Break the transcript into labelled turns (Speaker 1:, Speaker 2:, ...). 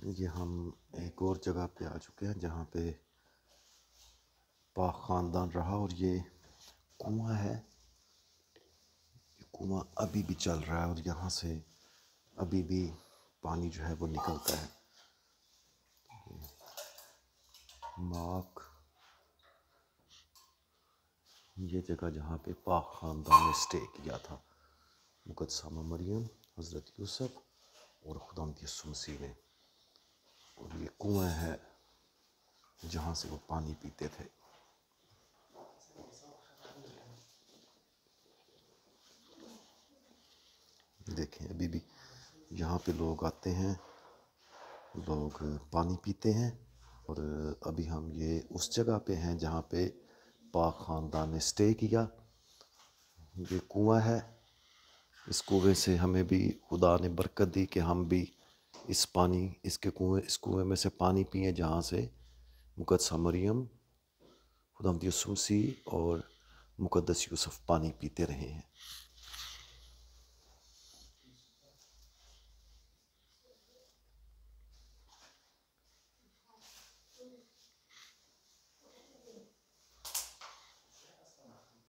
Speaker 1: ये हम एक और जगह पे आ चुके हैं जहाँ पे पाक ख़ानदान रहा और ये कुआं है। ये कुआं अभी भी चल रहा है और यहाँ से अभी भी पानी जो है वो निकलता है। माक ये जगह जहाँ पे पाक ख़ानदान ने स्टे किया था, मुक़द्दसा मरियम, हज़रत यूसुफ और खुदावंद यीशु मसीह ने। और ये कुआं है जहाँ से वो पानी पीते थे। देखें अभी भी यहाँ पे लोग आते हैं, लोग पानी पीते हैं। और अभी हम ये उस जगह पे हैं जहाँ पे पाक ख़ानदान ने स्टे किया। ये कुआं है, इस कुएं से हमें भी खुदा ने बरकत दी कि हम भी इस कुएं में से पानी पिए जहाँ से मुक़द्दसा मरियम, खुदावंद यीशु मसीह और मुक़द्दस यूसुफ पानी पीते रहे हैं।